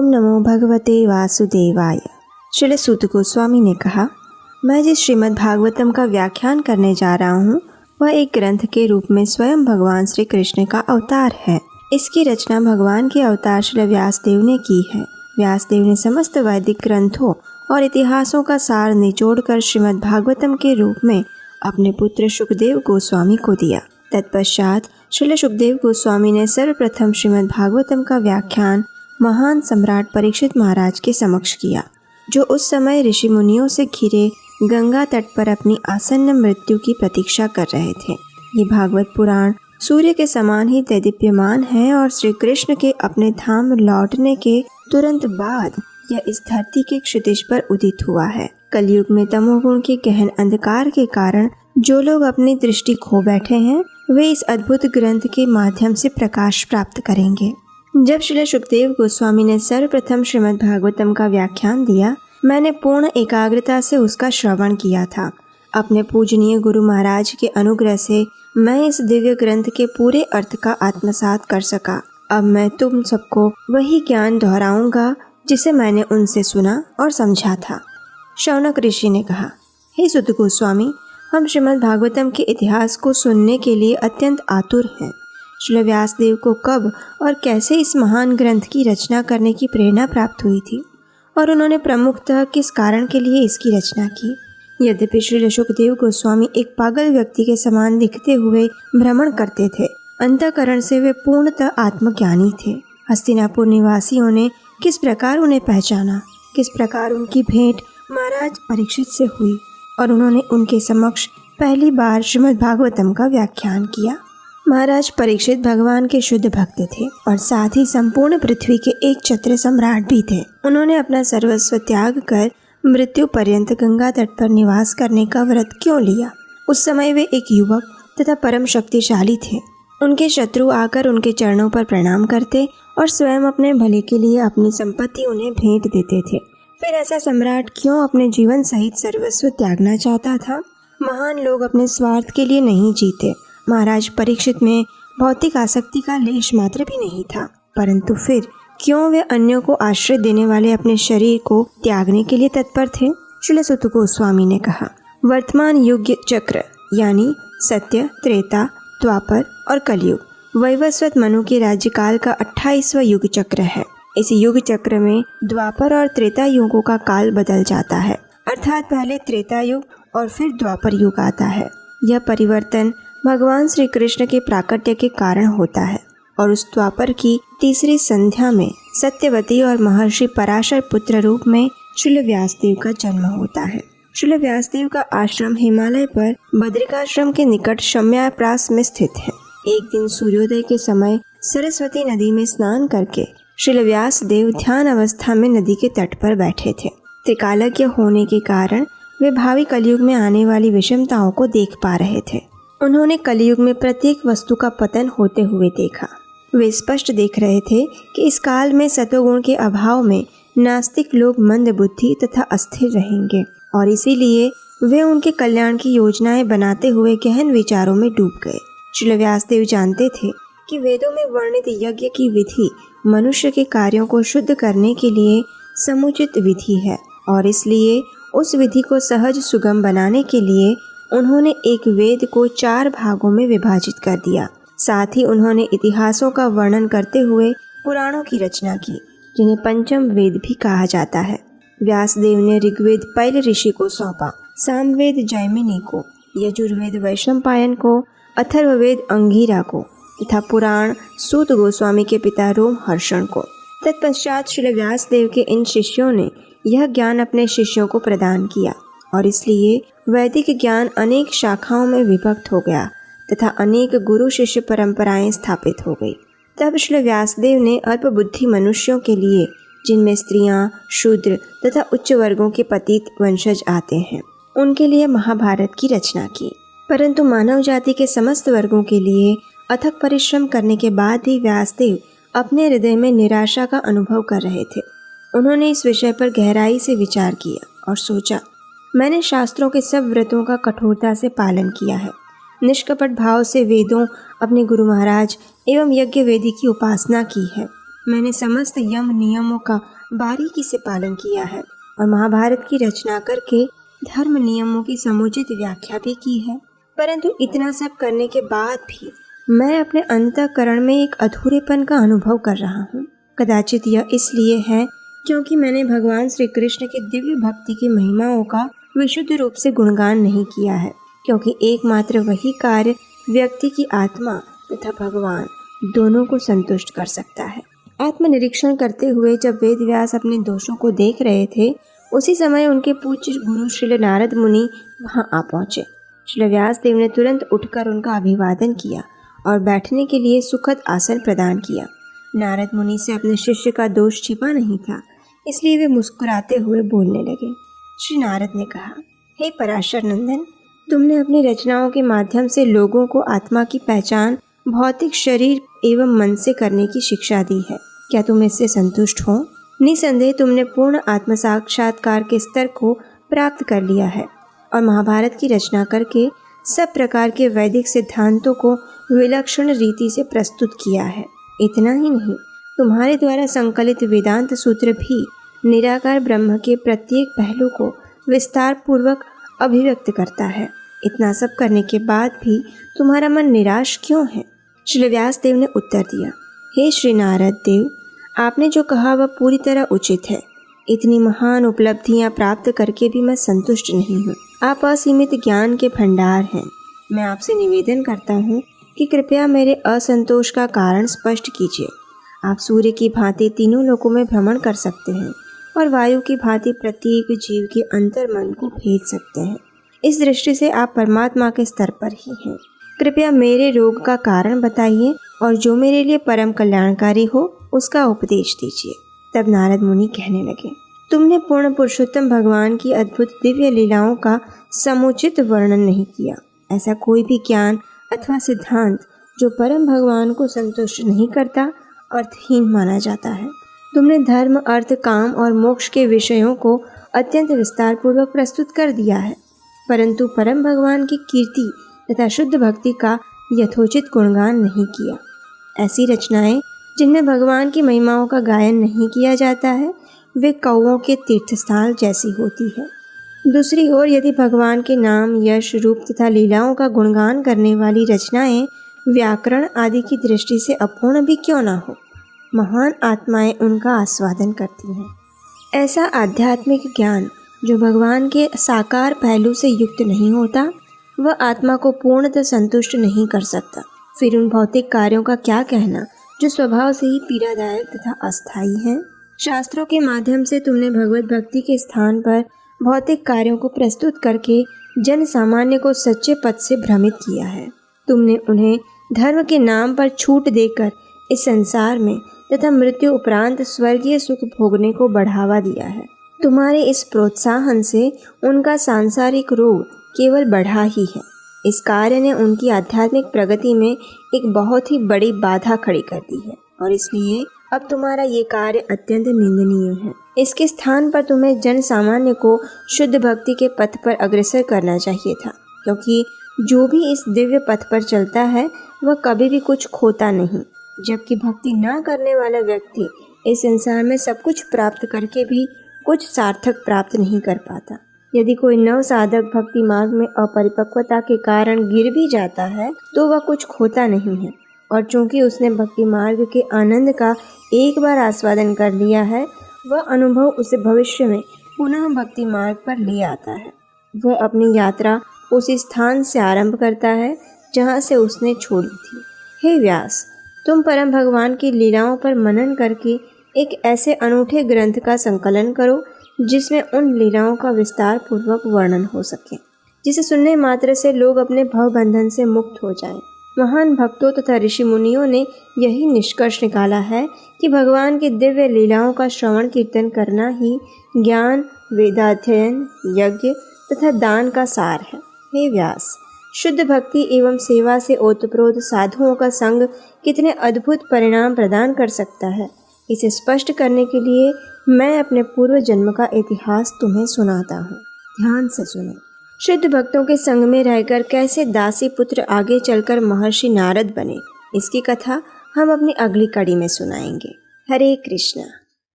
ओम नमो भगवते वासुदेवाय। श्री सूत गोस्वामी ने कहा, मैं जिस श्रीमद् भागवतम का व्याख्यान करने जा रहा हूँ वह एक ग्रंथ के रूप में स्वयं भगवान श्री कृष्ण का अवतार है। इसकी रचना भगवान के अवतार श्री व्यासदेव ने की है। व्यासदेव ने समस्त वैदिक ग्रंथों और इतिहासों का सार निचोड़कर श्रीमद् भागवतम के रूप में अपने पुत्र सुखदेव गोस्वामी को दिया। तत्पश्चात श्री सुखदेव गोस्वामी ने सर्वप्रथम श्रीमद् भागवतम का व्याख्यान महान सम्राट परीक्षित महाराज के समक्ष किया, जो उस समय ऋषि मुनियों से घिरे गंगा तट पर अपनी आसन्न मृत्यु की प्रतीक्षा कर रहे थे। ये भागवत पुराण सूर्य के समान ही दैदीप्यमान है और श्री कृष्ण के अपने धाम लौटने के तुरंत बाद यह इस धरती के क्षितिज पर उदित हुआ है। कलयुग में तमोगुण के गहन अंधकार के कारण जो लोग अपनी दृष्टि खो बैठे हैं वे इस अद्भुत ग्रंथ के माध्यम से प्रकाश प्राप्त करेंगे। जब श्री सुखदेव गोस्वामी ने सर्वप्रथम श्रीमद् भागवतम का व्याख्यान दिया, मैंने पूर्ण एकाग्रता से उसका श्रवण किया था। अपने पूजनीय गुरु महाराज के अनुग्रह से मैं इस दिव्य ग्रंथ के पूरे अर्थ का आत्मसात कर सका। अब मैं तुम सबको वही ज्ञान दोहराऊंगा जिसे मैंने उनसे सुना और समझा था। शौनक ऋषि ने कहा, हे सुत गोस्वामी, हम श्रीमद् भागवतम के इतिहास को सुनने के लिए अत्यंत आतुर हैं। श्री व्यासदेव को कब और कैसे इस महान ग्रंथ की रचना करने की प्रेरणा प्राप्त हुई थी और उन्होंने प्रमुखतः किस कारण के लिए इसकी रचना की। यद्यपि श्री सुखदेव गोस्वामी एक पागल व्यक्ति के समान दिखते हुए भ्रमण करते थे, अंतःकरण से वे पूर्णतः आत्मज्ञानी थे। हस्तिनापुर निवासियों ने किस प्रकार उन्हें पहचाना, किस प्रकार उनकी भेंट महाराज परीक्षित से हुई और उन्होंने उनके समक्ष पहली बार श्रीमद् भागवतम का व्याख्यान किया। महाराज परीक्षित भगवान के शुद्ध भक्त थे और साथ ही संपूर्ण पृथ्वी के एक छत्र सम्राट भी थे। उन्होंने अपना सर्वस्व त्याग कर मृत्यु पर्यंत गंगा तट पर निवास करने का व्रत क्यों लिया? उस समय वे एक युवक तथा परम शक्तिशाली थे। उनके शत्रु आकर उनके चरणों पर प्रणाम करते और स्वयं अपने भले के लिए अपनी संपत्ति उन्हें भेंट देते थे। फिर ऐसा सम्राट क्यों अपने जीवन सहित सर्वस्व त्यागना चाहता था? महान लोग अपने स्वार्थ के लिए नहीं जीते। महाराज परीक्षित में भौतिक आसक्ति का लेश मात्र भी नहीं था, परंतु फिर क्यों वे अन्यों को आश्रय देने वाले अपने शरीर को त्यागने के लिए तत्पर थे? श्री सुत गोस्वामी ने कहा, वर्तमान युग चक्र यानी सत्य, त्रेता, द्वापर और कलयुग वैवस्वत मनु के राज्यकाल का 28वां युग चक्र है। इस युग चक्र में द्वापर और त्रेता युगों का काल बदल जाता है, अर्थात पहले त्रेता युग और फिर द्वापर युग आता है। यह परिवर्तन भगवान श्री कृष्ण के प्राकट्य के कारण होता है और उस द्वापर की तीसरी संध्या में सत्यवती और महर्षि पराशर पुत्र रूप में श्री व्यासदेव का जन्म होता है। श्री व्यासदेव का आश्रम हिमालय पर बद्रिकाश्रम के निकट शम्याप्रास में स्थित है। एक दिन सूर्योदय के समय सरस्वती नदी में स्नान करके श्री व्यासदेव ध्यान अवस्था में नदी के तट पर बैठे थे। त्रिकालज्ञ होने के कारण वे भावी कलयुग में आने वाली विषमताओं को देख पा रहे थे। उन्होंने कलयुग में प्रत्येक वस्तु का पतन होते हुए देखा। वे स्पष्ट देख रहे थे कि इस काल में सत्वगुण के अभाव में नास्तिक लोग मंद बुद्धि तथा अस्थिर रहेंगे और इसीलिए वे उनके कल्याण की योजनाएं बनाते हुए गहन विचारों में डूब गए। श्री व्यासदेव जानते थे कि वेदों में वर्णित यज्ञ की विधि मनुष्य के कार्यों को शुद्ध करने के लिए समुचित विधि है और इसलिए उस विधि को सहज सुगम बनाने के लिए उन्होंने एक वेद को 4 भागों में विभाजित कर दिया। साथ ही उन्होंने इतिहासों का वर्णन करते हुए पुराणों की रचना की, जिन्हें पंचम वेद भी कहा जाता है। व्यासदेव ने ऋग्वेद पैल ऋषि को सौंपा, सामवेद जैमिनी को, यजुर्वेद वैशंपायन को, अथर्ववेद अंगीरा को तथा पुराण सूत गोस्वामी के पिता रोमहर्षण को। तत्पश्चात श्री व्यासदेव के इन शिष्यों ने यह ज्ञान अपने शिष्यों को प्रदान किया और इसलिए वैदिक ज्ञान अनेक शाखाओं में विभक्त हो गया तथा अनेक गुरु शिष्य परंपराएं स्थापित हो गई। तब श्री व्यासदेव ने अल्प बुद्धि मनुष्यों के लिए, जिनमें स्त्रियां, शूद्र तथा उच्च वर्गों के पतित वंशज आते हैं, उनके लिए महाभारत की रचना की। परंतु मानव जाति के समस्त वर्गों के लिए अथक परिश्रम करने के बाद भी व्यासदेव अपने हृदय में निराशा का अनुभव कर रहे थे। उन्होंने इस विषय पर गहराई से विचार किया और सोचा, मैंने शास्त्रों के सब व्रतों का कठोरता से पालन किया है, निष्कपट भाव से वेदों, अपने गुरु महाराज एवं यज्ञ वेदी की उपासना की है। मैंने समस्त यम नियमों का बारीकी से पालन किया है और महाभारत की रचना करके धर्म नियमों की समुचित व्याख्या भी की है। परंतु इतना सब करने के बाद भी मैं अपने अंतःकरण में एक अधूरेपन का अनुभव कर रहा हूँ। कदाचित यह इसलिए है क्योंकि मैंने भगवान श्री कृष्ण की दिव्य भक्ति की महिमाओं का विशुद्ध रूप से गुणगान नहीं किया है, क्योंकि एकमात्र वही कार्य व्यक्ति की आत्मा तथा भगवान दोनों को संतुष्ट कर सकता है। आत्मनिरीक्षण करते हुए जब वेदव्यास अपने दोषों को देख रहे थे, उसी समय उनके पूज्य गुरु श्री नारद मुनि वहां आ पहुंचे। श्री व्यास देव ने तुरंत उठकर उनका अभिवादन किया और बैठने के लिए सुखद आसन प्रदान किया। नारद मुनि से अपने शिष्य का दोष छिपा नहीं था, इसलिए वे मुस्कुराते हुए बोलने लगे। श्री नारद ने कहा, हे पराशर नंदन, तुमने अपनी रचनाओं के माध्यम से लोगों को आत्मा की पहचान भौतिक शरीर एवं मन से करने की शिक्षा दी है। क्या तुम इससे संतुष्ट हो? निसंदेह तुमने पूर्ण आत्म साक्षात्कार के स्तर को प्राप्त कर लिया है और महाभारत की रचना करके सब प्रकार के वैदिक सिद्धांतों को विलक्षण रीति से प्रस्तुत किया है। इतना ही नहीं, तुम्हारे द्वारा संकलित वेदांत सूत्र भी निराकार ब्रह्म के प्रत्येक पहलू को विस्तार पूर्वक अभिव्यक्त करता है। इतना सब करने के बाद भी तुम्हारा मन निराश क्यों है? श्री व्यास देव ने उत्तर दिया, हे श्री नारद देव, आपने जो कहा वह पूरी तरह उचित है। इतनी महान उपलब्धियां प्राप्त करके भी मैं संतुष्ट नहीं हूँ। आप असीमित ज्ञान के भंडार हैं। मैं आपसे निवेदन करता हूँ कि कृपया मेरे असंतोष का कारण स्पष्ट कीजिए। आप सूर्य की भांति तीनों लोकों में भ्रमण कर सकते हैं और वायु की भांति प्रत्येक जीव के अंतर्मन को भेज सकते हैं। इस दृष्टि से आप परमात्मा के स्तर पर ही हैं। कृपया मेरे रोग का कारण बताइए और जो मेरे लिए परम कल्याणकारी हो उसका उपदेश दीजिए। तब नारद मुनि कहने लगे, तुमने पूर्ण पुरुषोत्तम भगवान की अद्भुत दिव्य लीलाओं का समुचित वर्णन नहीं किया। ऐसा कोई भी ज्ञान अथवा सिद्धांत जो परम भगवान को संतुष्ट नहीं करता अर्थहीन माना जाता है। तुमने धर्म, अर्थ, काम और मोक्ष के विषयों को अत्यंत विस्तार पूर्वक प्रस्तुत कर दिया है, परंतु परम भगवान की कीर्ति तथा शुद्ध भक्ति का यथोचित गुणगान नहीं किया। ऐसी रचनाएं जिनमें भगवान की महिमाओं का गायन नहीं किया जाता है, वे कौवों के तीर्थस्थान जैसी होती है। दूसरी ओर यदि भगवान के नाम, यश, रूप तथा लीलाओं का गुणगान करने वाली रचनाएं व्याकरण आदि की दृष्टि से अपूर्ण भी क्यों ना हो, महान आत्माएं उनका आस्वादन करती हैं। ऐसा आध्यात्मिक ज्ञान जो भगवान के साकार पहलू से युक्त नहीं होता, वह आत्मा को पूर्णतः संतुष्ट नहीं कर सकता। फिर उन भौतिक कार्यों का क्या कहना जो स्वभाव से ही पीड़ादायक तथा अस्थायी हैं। शास्त्रों के माध्यम से तुमने भगवत भक्ति के स्थान पर भौतिक कार्यों को प्रस्तुत करके जन सामान्य को सच्चे पथ से भ्रमित किया है। तुमने उन्हें धर्म के नाम पर छूट देकर इस संसार में तथा मृत्यु उपरांत स्वर्गीय सुख भोगने को बढ़ावा दिया है। तुम्हारे इस प्रोत्साहन से उनका सांसारिक रोग केवल बढ़ा ही है। इस कार्य ने उनकी आध्यात्मिक प्रगति में एक बहुत ही बड़ी बाधा खड़ी कर दी है और इसलिए अब तुम्हारा ये कार्य अत्यंत निंदनीय है। इसके स्थान पर तुम्हें जन सामान्य को शुद्ध भक्ति के पथ पर अग्रसर करना चाहिए था, क्योंकि जो भी इस दिव्य पथ पर चलता है वह कभी भी कुछ खोता नहीं, जबकि भक्ति न करने वाला व्यक्ति इस संसार में सब कुछ प्राप्त करके भी कुछ सार्थक प्राप्त नहीं कर पाता। यदि कोई नव साधक भक्ति मार्ग में अपरिपक्वता के कारण गिर भी जाता है तो वह कुछ खोता नहीं है, और चूंकि उसने भक्ति मार्ग के आनंद का एक बार आस्वादन कर लिया है, वह अनुभव उसे भविष्य में पुनः भक्ति मार्ग पर ले आता है। वह अपनी यात्रा उस स्थान से आरंभ करता है जहाँ से उसने छोड़ी थी। हे व्यास, तुम परम भगवान की लीलाओं पर मनन करके एक ऐसे अनूठे ग्रंथ का संकलन करो जिसमें उन लीलाओं का विस्तार पूर्वक वर्णन हो सके, जिसे सुनने मात्र से लोग अपने भव बंधन से मुक्त हो जाएं। महान भक्तों तथा ऋषि मुनियों ने यही निष्कर्ष निकाला है कि भगवान की दिव्य लीलाओं का श्रवण कीर्तन करना ही ज्ञान, वेदाध्ययन, यज्ञ तथा दान का सार है। हे व्यास, शुद्ध भक्ति एवं सेवा से ओतप्रोत साधुओं का संग कितने अद्भुत परिणाम प्रदान कर सकता है, इसे स्पष्ट करने के लिए मैं अपने पूर्व जन्म का इतिहास तुम्हें सुनाता हूँ। ध्यान से सुनो। शुद्ध भक्तों के संग में रहकर कैसे दासी पुत्र आगे चलकर महर्षि नारद बने, इसकी कथा हम अपनी अगली कड़ी में सुनाएंगे। हरे कृष्ण।